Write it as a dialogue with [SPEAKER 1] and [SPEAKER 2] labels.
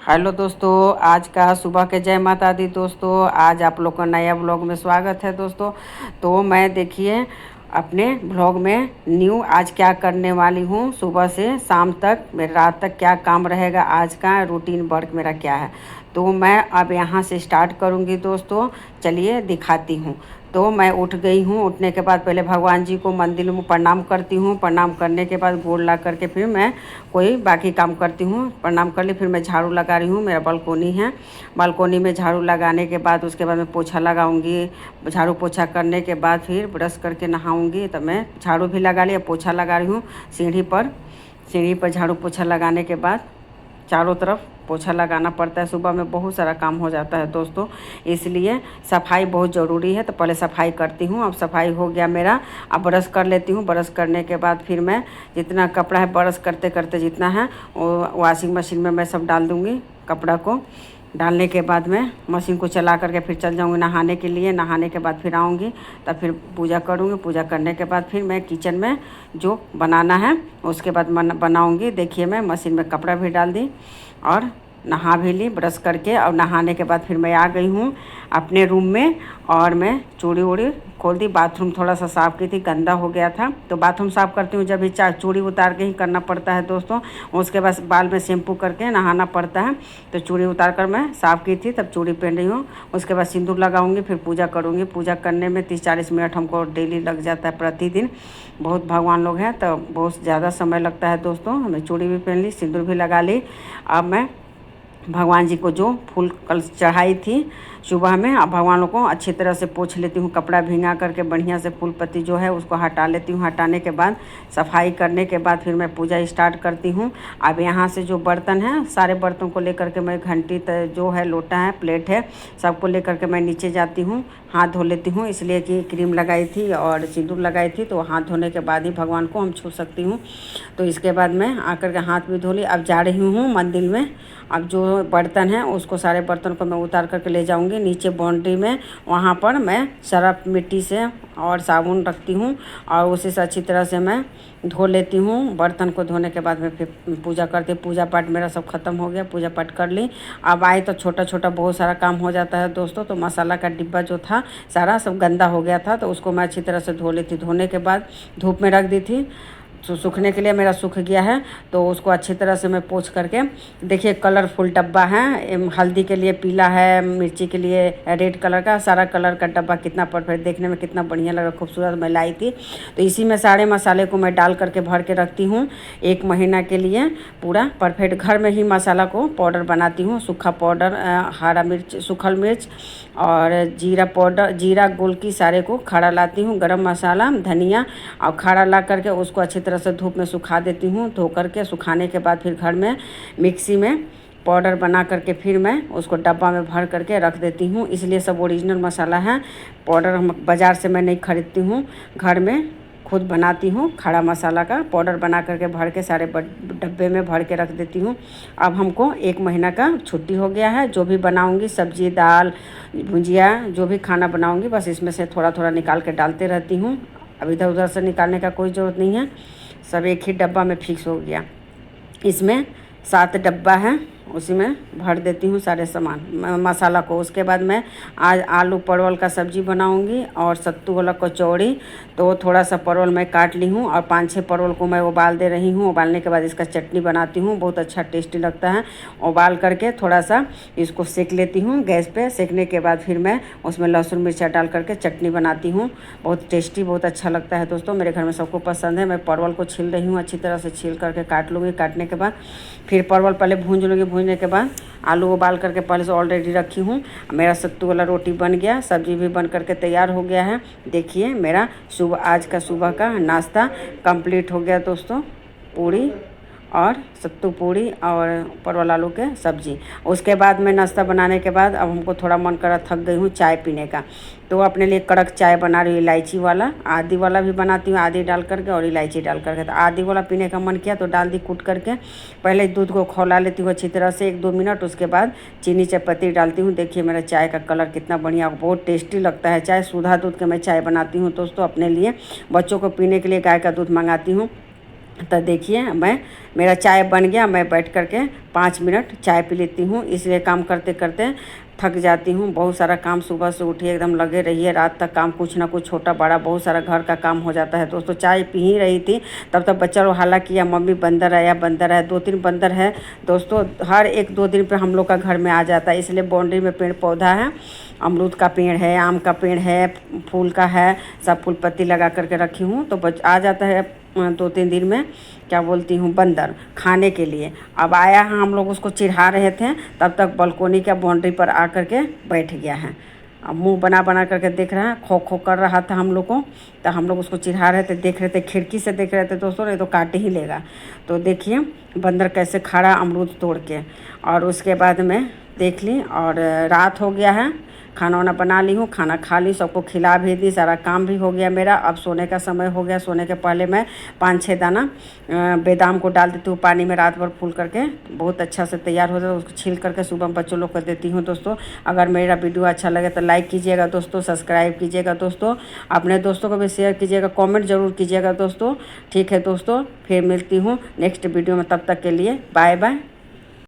[SPEAKER 1] Hello दोस्तों, आज का सुबह के जय माता दी दोस्तों। आज आप लोग का नया ब्लॉग में स्वागत है दोस्तों। तो मैं देखिए अपने ब्लॉग में न्यू आज क्या करने वाली हूँ। सुबह से शाम तक मेरे रात तक क्या काम रहेगा, आज का रूटीन वर्क मेरा क्या है, तो मैं अब यहाँ से स्टार्ट करूँगी दोस्तों। चलिए दिखाती हूँ। तो मैं उठ गई हूँ। उठने के बाद पहले भगवान जी को मंदिर में प्रणाम करती हूँ। प्रणाम करने के बाद गोड़ ला करके फिर मैं कोई बाकी काम करती हूँ। प्रणाम कर ली, फिर मैं झाड़ू लगा रही हूँ। मेरा बालकोनी है, बालकोनी में झाड़ू लगाने के बाद उसके बाद मैं पोछा लगाऊंगी। झाड़ू पोछा करने के बाद फिर ब्रश करके नहाऊंगी। तब मैं झाड़ू भी लगा लिया, पोछा लगा रही हूँ सीढ़ी पर झाड़ू पोछा लगाने के बाद चारों तरफ पोछा लगाना पड़ता है। सुबह में बहुत सारा काम हो जाता है दोस्तों, इसलिए सफाई बहुत ज़रूरी है। तो पहले सफाई करती हूँ। अब सफाई हो गया मेरा, अब ब्रश कर लेती हूँ। ब्रश करने के बाद फिर मैं जितना कपड़ा है ब्रश करते करते जितना है वो वॉशिंग मशीन में मैं सब डाल दूँगी। कपड़ा को डालने के बाद मैं मशीन को चला करके फिर चल जाऊँगी नहाने के लिए। नहाने के बाद फिर आऊँगी, तब फिर पूजा करूँगी। पूजा करने के बाद फिर मैं किचन में जो बनाना है उसके बाद बनाऊँगी। देखिए मैं मशीन में कपड़ा भी डाल दी और नहा भी ली ब्रश करके। और नहाने के बाद फिर मैं आ गई हूँ अपने रूम में और मैं चूड़ी वूड़ी खोल दी। बाथरूम थोड़ा सा साफ़ की थी, गंदा हो गया था। तो बाथरूम साफ़ करती हूँ जब भी चूड़ी उतार के ही करना पड़ता है दोस्तों। उसके बाद बाल में शैम्पू करके नहाना पड़ता है। तो चूड़ी उतार कर मैं साफ़ की थी, तब चूड़ी पहन रही हूँ। उसके बाद सिंदूर लगाऊंगी, फिर पूजा करूँगी। पूजा करने में 30-40 मिनट हमको डेली लग जाता है प्रतिदिन। बहुत भगवान लोग हैं तो बहुत ज़्यादा समय लगता है दोस्तों। हमें चूड़ी भी पहन ली, सिंदूर भी लगा ली। अब मैं भगवान जी को जो फूल कल चढ़ाई थी सुबह में, अब भगवानों को अच्छी तरह से पोंछ लेती हूँ। कपड़ा भींगा करके बढ़िया से फूल पत्ती जो है उसको हटा लेती हूँ। हटाने के बाद सफाई करने के बाद फिर मैं पूजा स्टार्ट करती हूँ। अब यहाँ से जो बर्तन हैं सारे बर्तनों को लेकर के मैं घंटी जो है, लोटा है, प्लेट है, सबको लेकर के मैं नीचे जाती हूँ। हाथ धो लेती हूँ, इसलिए कि क्रीम लगाई थी और सिंदूर लगाई थी, तो हाथ धोने के बाद ही भगवान को हम छू सकती हूँ। तो इसके बाद मैं आकर के हाथ भी धो ली। अब जा रही हूँ मंदिर में। अब जो बर्तन हैं उसको सारे बर्तन को मैं उतार करके ले जाऊंगी नीचे बाउंड्री में। वहाँ पर मैं सरफ मिट्टी से और साबुन रखती हूँ और उसी से अच्छी तरह से मैं धो लेती हूँ। बर्तन को धोने के बाद मैं फिर पूजा करती हूँ। पूजा पाठ मेरा सब खत्म हो गया, पूजा पाठ कर ली। अब आई तो छोटा छोटा बहुत सारा काम हो जाता है दोस्तों। तो मसाला का डिब्बा जो था सारा सब गंदा हो गया था, तो उसको मैं अच्छी तरह से धो लेती। धोने के बाद धूप में रख दी थी, सूखने के लिए मेरा सूख गया है। तो उसको अच्छी तरह से मैं पोंछ करके, देखिए कलरफुल डब्बा है। हल्दी के लिए पीला है, मिर्ची के लिए रेड कलर का, सारा कलर का डब्बा कितना परफेक्ट, देखने में कितना बढ़िया लगा, खूबसूरत मैं लाई थी। तो इसी में सारे मसाले को मैं डाल करके भर के रखती हूँ 1 महीना के लिए पूरा परफेक्ट। घर में ही मसाला को पाउडर बनाती हूँ। सूखा पाउडर, हरा मिर्च, सूखल मिर्च और जीरा पाउडर, जीरा गोलकी सारे को खड़ा लाती हूँ। गरम मसाला, धनिया और खड़ा ला करके उसको अच्छी तरह से धूप में सुखा देती हूँ। धो करके सुखाने के बाद फिर घर में मिक्सी में पाउडर बना करके फिर मैं उसको डब्बा में भर करके रख देती हूँ। इसलिए सब ओरिजिनल मसाला है। पाउडर हम बाज़ार से मैं नहीं खरीदती हूँ, घर में खुद बनाती हूँ। खड़ा मसाला का पाउडर बना करके भर के सारे डब्बे में भर के रख देती हूँ। अब हमको 1 महीना का छुट्टी हो गया है। जो भी बनाऊँगी, सब्जी, दाल, भुजिया, जो भी खाना बनाऊँगी, बस इसमें से थोड़ा थोड़ा निकाल के डालते रहती हूँ। अब इधर उधर से निकालने का कोई ज़रूरत नहीं है, सब एक ही डब्बा में फिक्स हो गया। इसमें 7 डब्बा है, उसी में भर देती हूँ सारे सामान मसाला को। उसके बाद मैं आज आलू परवल का सब्ज़ी बनाऊँगी और सत्तू वाला कचौड़ी। तो थोड़ा सा परवल मैं काट ली हूँ और 5-6 परवल को मैं उबाल दे रही हूँ। उबालने के बाद इसका चटनी बनाती हूँ, बहुत अच्छा टेस्टी लगता है। उबाल करके थोड़ा सा इसको सेक लेती हूँ गैस पे। सेकने के बाद फिर मैं उसमें लहसुन मिर्चा डाल करके चटनी बनाती हूँ। बहुत टेस्टी, बहुत अच्छा लगता है दोस्तों। मेरे घर में सबको पसंद है। मैं परवल को छील रही हूँ, अच्छी तरह से छील करके काट लूँगी। काटने के बाद फिर परवल पहले भूंज लूँगी। भूनने के बाद आलू उबाल करके पहले से ऑलरेडी रखी हूँ। मेरा सत्तू वाला रोटी बन गया, सब्जी भी बन करके तैयार हो गया है। देखिए मेरा आज का सुबह का नाश्ता कंप्लीट हो गया दोस्तों। पूरी और सत्तू पूरी और परवल आलू के सब्जी। उसके बाद मैं नाश्ता बनाने के बाद अब हमको थोड़ा मन करा, थक गई हूँ चाय पीने का। तो अपने लिए कड़क चाय बना रही हूँ, इलायची वाला। आदी वाला भी बनाती हूँ, आदी डाल करके और इलायची डाल करके। तो आदी वाला पीने का मन किया तो डाल दी कूट करके। पहले दूध को खौला लेती हूँ अच्छी तरह से 1-2 मिनट, उसके बाद चीनी चायपत्ती डालती हूँ। देखिए मेरा चाय का कलर कितना बढ़िया, बहुत टेस्टी लगता है चाय। सुधा दूध के मैं चाय बनाती हूँ दोस्तों अपने लिए। बच्चों को पीने के लिए गाय का दूध मंगाती हूँ। तो देखिए मेरा चाय बन गया। मैं बैठ कर के 5 मिनट चाय पी लेती हूँ, इसलिए काम करते करते थक जाती हूँ। बहुत सारा काम, सुबह से उठिए एकदम लगे रहिए, रात तक काम, कुछ ना कुछ छोटा बड़ा बहुत सारा घर का काम हो जाता है दोस्तों। चाय पी ही रही थी तब तक बच्चा लोग हल्ला किया, मम्मी बंदर आया बंदर है। 2-3 बंदर है दोस्तों, हर 1-2 दिन पे हम लोग का घर में आ जाता है। इसलिए बाउंड्री में पेड़ पौधा है, अमरूद का पेड़ है, आम का पेड़ है, फूल का है, सब फूल पत्ती लगा करके रखी हूँ। तो आ जाता है 2-3 दिन में, क्या बोलती हूँ, बंदर खाने के लिए। अब आया है, हम लोग उसको चिढ़ा रहे थे, तब तक बालकोनी के बाउंड्री पर आ कर के बैठ गया है। अब मुंह बना बना करके देख रहा है, खो खो कर रहा था हम लोग को। तो हम लोग उसको चिढ़ा रहे थे, देख रहे थे, खिड़की से देख रहे थे दोस्तों, नहीं तो काट ही लेगा। तो देखिए बंदर कैसे खड़ा अमरूद तोड़ के। और उसके बाद में देख ली, और रात हो गया है, खाना वाना बना ली हूँ, खाना खा ली, सबको खिला भी दी, सारा काम भी हो गया मेरा। अब सोने का समय हो गया। सोने के पहले मैं 5-6 दाना बादाम को डाल देती हूँ पानी में, रात भर फूल करके बहुत अच्छा से तैयार हो जाता है। उसको छील करके सुबह बच्चों लोग को देती हूँ दोस्तों। अगर मेरा वीडियो अच्छा लगे तो लाइक कीजिएगा दोस्तों, सब्सक्राइब कीजिएगा दोस्तों, अपने दोस्तों को भी शेयर कीजिएगा, कॉमेंट ज़रूर कीजिएगा दोस्तों। ठीक है दोस्तों, फिर मिलती हूँ नेक्स्ट वीडियो में, तब तक के लिए बाय बाय।